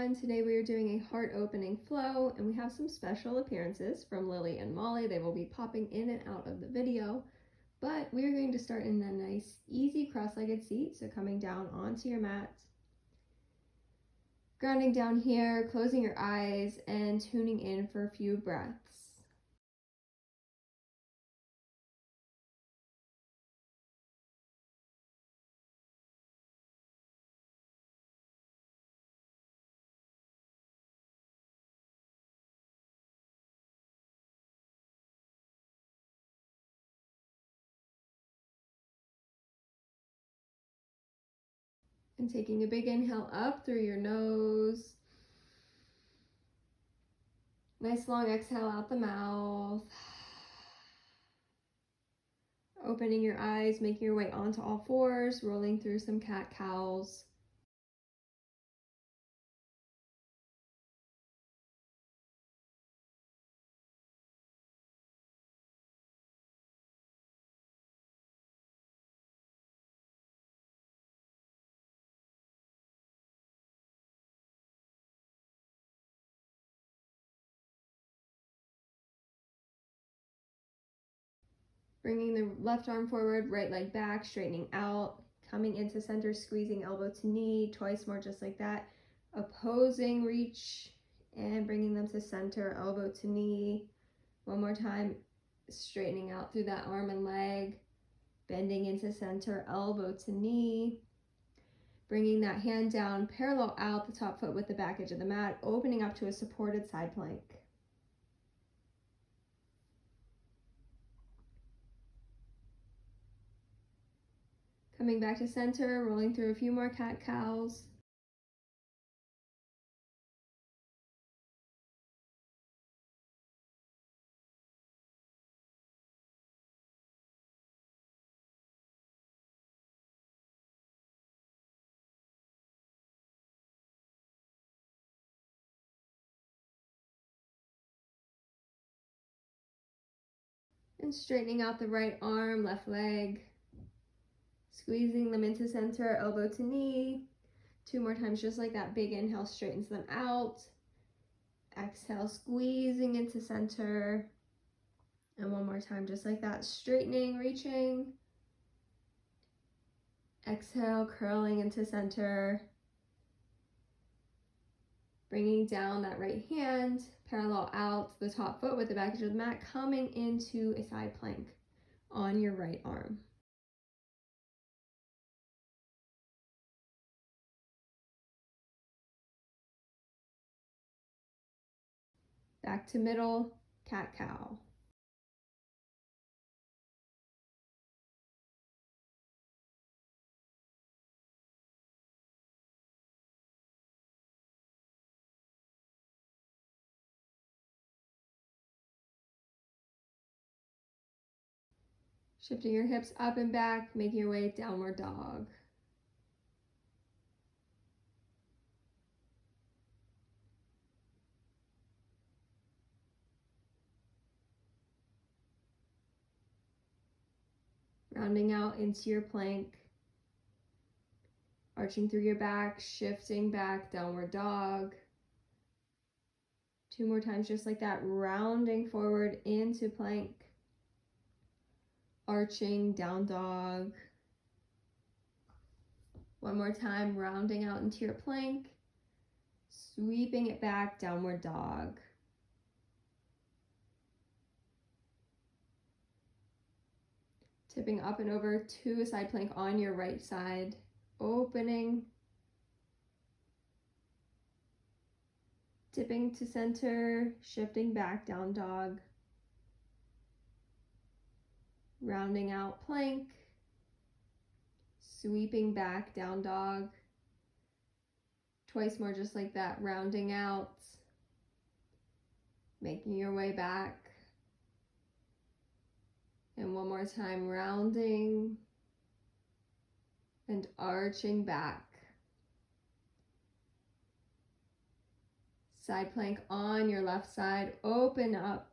everyone. Today we are doing a heart opening flow, and we have some special appearances from Lily and Molly. They will be popping in and out of the video, but we are going to start in a nice easy cross-legged seat. So coming down onto your mat, grounding down here, closing your eyes and tuning in for a few breaths. And taking a big inhale up through your nose. Nice long exhale out the mouth. Opening your eyes, making your way onto all fours, rolling through some cat-cows. Bringing the left arm forward, right leg back, straightening out, coming into center, squeezing elbow to knee, twice more just like that. Opposing reach and bringing them to center, elbow to knee. One more time, straightening out through that arm and leg, bending into center, elbow to knee. Bringing that hand down, parallel out the top foot with the back edge of the mat, opening up to a supported side plank. Coming back to center, rolling through a few more cat-cows. And straightening out the right arm, left leg. Squeezing them into center, elbow to knee. Two more times just like that. Big inhale straightens them out. Exhale, squeezing into center. And one more time just like that. Straightening, reaching. Exhale, curling into center. Bringing down that right hand, parallel out the top foot with the back edge of the mat, coming into a side plank on your right arm. Back to middle, cat-cow. Shifting your hips up and back, making your way downward dog. Rounding out into your plank. Arching through your back, shifting back, downward dog. Two more times just like that, rounding forward into plank. Arching, down dog. One more time, rounding out into your plank. Sweeping it back, downward dog. Tipping up and over to a side plank on your right side. Opening. Tipping to center, shifting back, down dog. Rounding out plank. Sweeping back, down dog. Twice more just like that, rounding out. Making your way back. And one more time, rounding and arching back. Side plank on your left side, open up.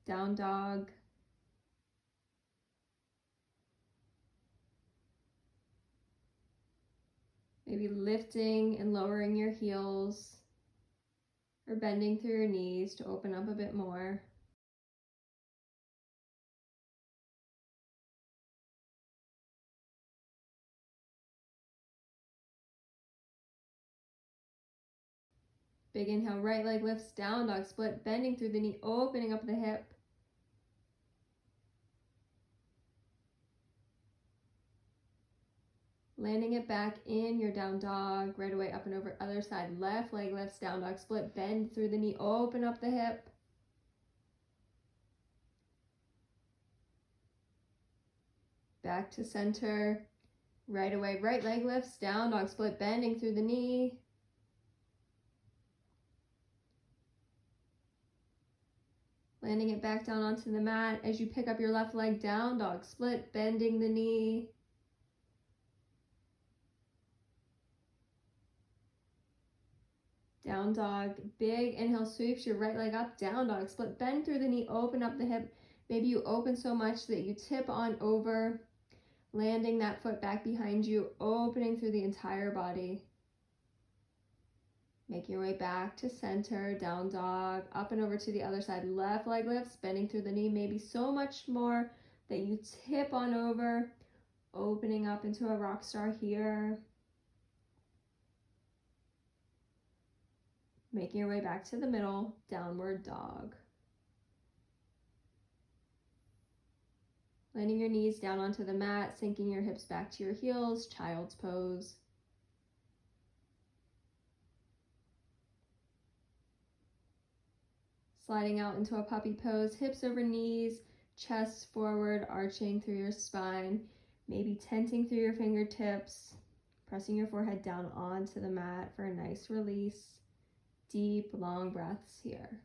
Down dog. Maybe lifting and lowering your heels or bending through your knees to open up a bit more. Big inhale, right leg lifts, down dog split, bending through the knee, opening up the hip. Landing it back in your down dog, right away up and over other side. Left leg lifts, down dog split, bend through the knee, open up the hip. Back to center. Right away, right leg lifts, down dog split, bending through the knee. Landing it back down onto the mat as you pick up your left leg, down dog split, bending the knee. Down dog, big inhale, sweeps your right leg up, down dog split, bend through the knee, open up the hip. Maybe you open so much that you tip on over, landing that foot back behind you, opening through the entire body. Make your way back to center, down dog, up and over to the other side. Left leg lifts, bending through the knee, maybe so much more that you tip on over, opening up into a rock star here. Making your way back to the middle, downward dog. Landing your knees down onto the mat, sinking your hips back to your heels, child's pose. Sliding out into a puppy pose, hips over knees, chest forward, arching through your spine, maybe tenting through your fingertips, pressing your forehead down onto the mat for a nice release. Deep, long breaths here.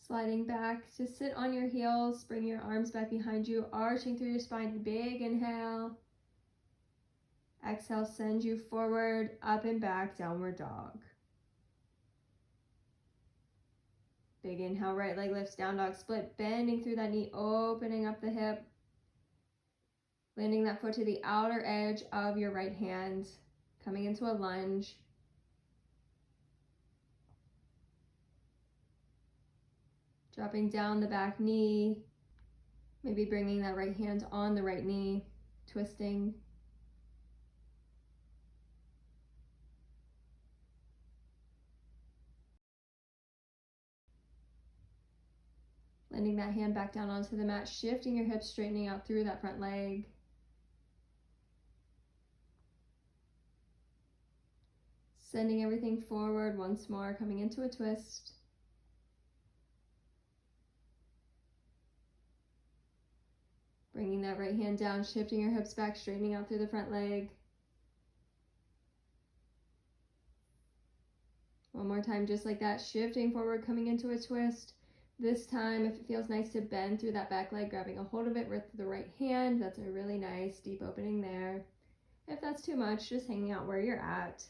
Sliding back to sit on your heels, bring your arms back behind you, arching through your spine, big inhale. Exhale, send you forward, up and back, downward dog. Big inhale, right leg lifts, down dog split, bending through that knee, opening up the hip. Landing that foot to the outer edge of your right hand, coming into a lunge. Dropping down the back knee, maybe bringing that right hand on the right knee, twisting. Landing that hand back down onto the mat, shifting your hips, straightening out through that front leg. Sending everything forward once more, coming into a twist. Bringing that right hand down, shifting your hips back, straightening out through the front leg. One more time, just like that, shifting forward, coming into a twist. This time, if it feels nice to bend through that back leg, grabbing a hold of it with the right hand, that's a really nice deep opening there. If that's too much, just hanging out where you're at.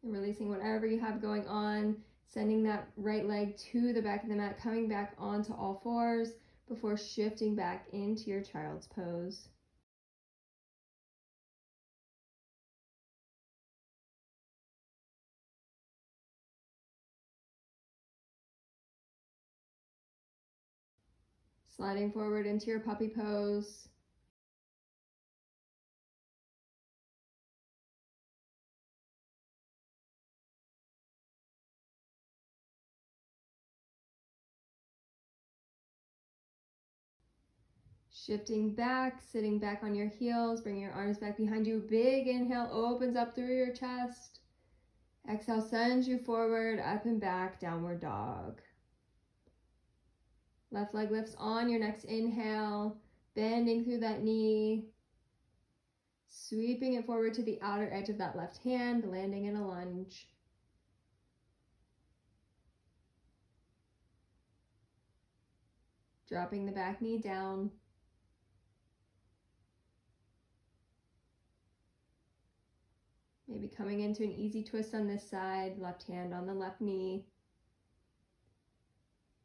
And releasing whatever you have going on, sending that right leg to the back of the mat, coming back onto all fours before shifting back into your child's pose. Sliding forward into your puppy pose. Shifting back, sitting back on your heels, bringing your arms back behind you. Big inhale opens up through your chest. Exhale sends you forward, up and back, downward dog. Left leg lifts on your next inhale, bending through that knee. Sweeping it forward to the outer edge of that left hand, landing in a lunge. Dropping the back knee down. Maybe coming into an easy twist on this side, left hand on the left knee.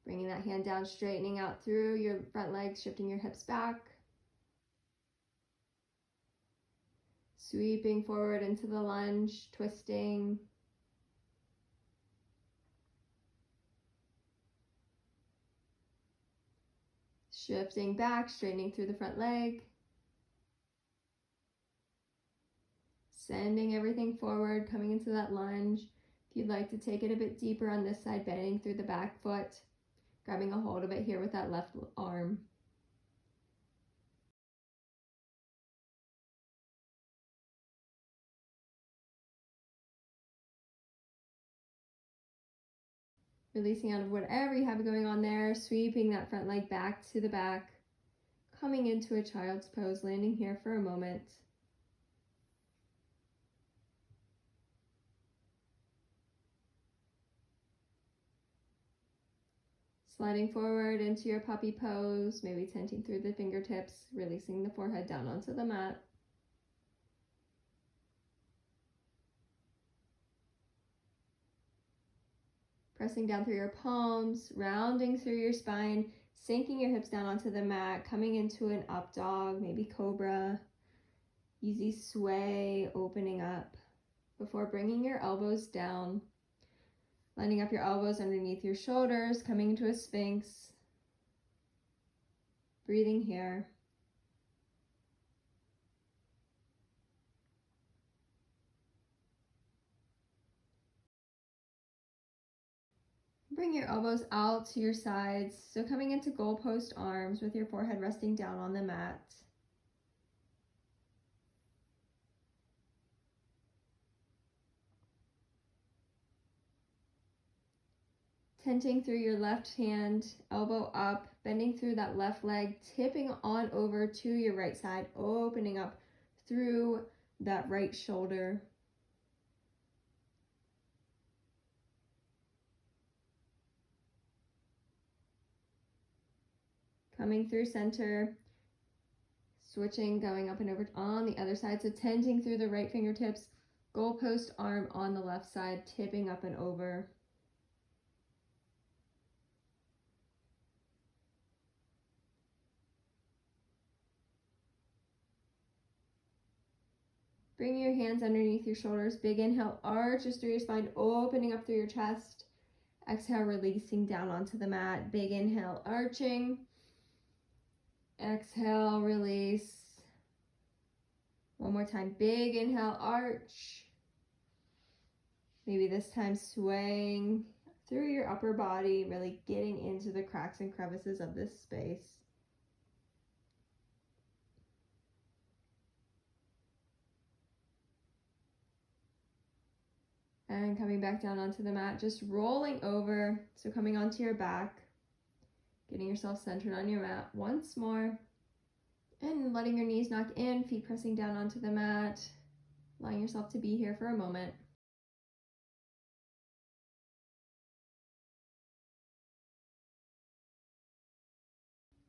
Bringing that hand down, straightening out through your front legs, shifting your hips back. Sweeping forward into the lunge, twisting. Shifting back, straightening through the front leg. Sending everything forward, coming into that lunge. If you'd like to take it a bit deeper on this side, bending through the back foot, grabbing a hold of it here with that left arm. Releasing out of whatever you have going on there, sweeping that front leg back to the back, coming into a child's pose, landing here for a moment. Sliding forward into your puppy pose, maybe tenting through the fingertips, releasing the forehead down onto the mat. Pressing down through your palms, rounding through your spine, sinking your hips down onto the mat, coming into an up dog, maybe cobra. Easy sway, opening up before bringing your elbows down. Lining up your elbows underneath your shoulders, coming into a sphinx. Breathing here. Bring your elbows out to your sides, so coming into goalpost arms with your forehead resting down on the mat. Tenting through your left hand, elbow up, bending through that left leg, tipping on over to your right side, opening up through that right shoulder. Coming through center, switching, going up and over on the other side. So tenting through the right fingertips, goalpost arm on the left side, tipping up and over. Bring your hands underneath your shoulders. Big inhale, arches through your spine, opening up through your chest. Exhale, releasing down onto the mat. Big inhale, arching. Exhale, release. One more time. Big inhale, arch. Maybe this time swaying through your upper body, really getting into the cracks and crevices of this space. And coming back down onto the mat, just rolling over. So coming onto your back, getting yourself centered on your mat once more. And letting your knees knock in, feet pressing down onto the mat, allowing yourself to be here for a moment.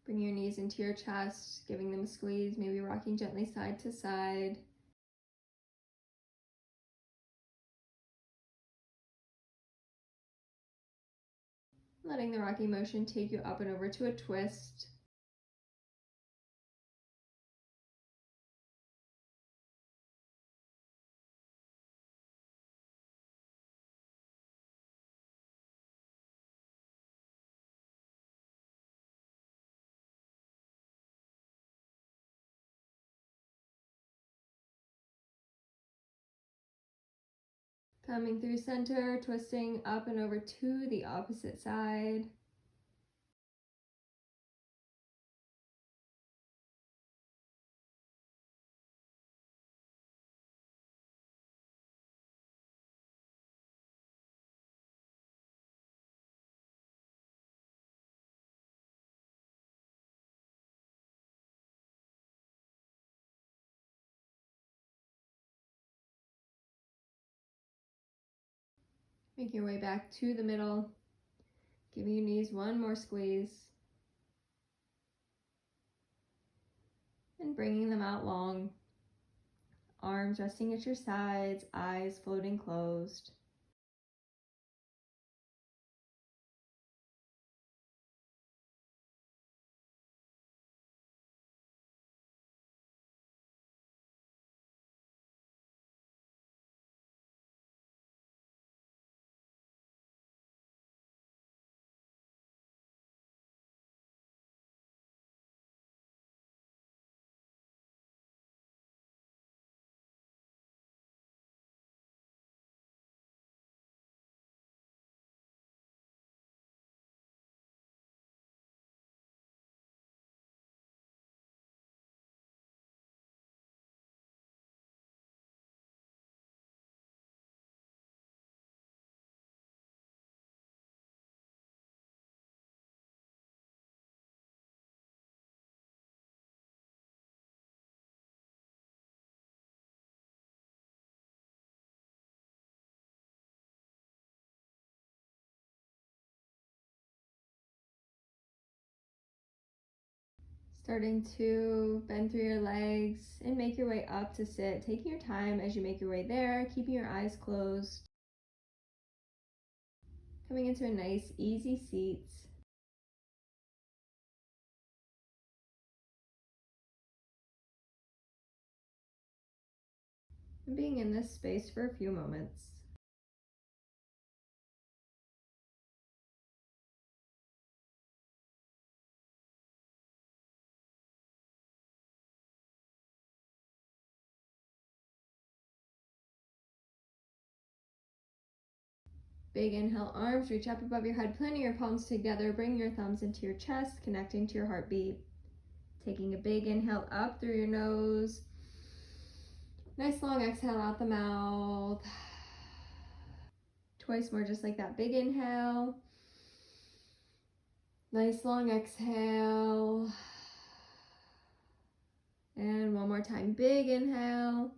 Bring your knees into your chest, giving them a squeeze, maybe rocking gently side to side. Letting the rocking motion take you up and over to a twist. Coming through center, twisting up and over to the opposite side. Make your way back to the middle, giving your knees one more squeeze. And bringing them out long, arms resting at your sides, eyes floating closed. Starting to bend through your legs and make your way up to sit. Taking your time as you make your way there, keeping your eyes closed. Coming into a nice, easy seat. And being in this space for a few moments. Big inhale, arms reach up above your head, planting your palms together, bring your thumbs into your chest, connecting to your heartbeat. Taking a big inhale up through your nose. Nice long exhale out the mouth. Twice more just like that. Big inhale. Nice long exhale. And one more time. Big inhale.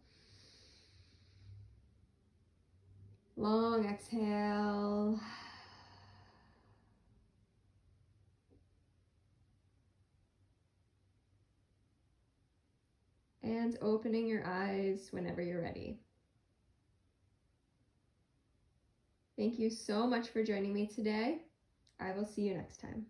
Long exhale. And opening your eyes whenever you're ready. Thank you so much for joining me today. I will see you next time.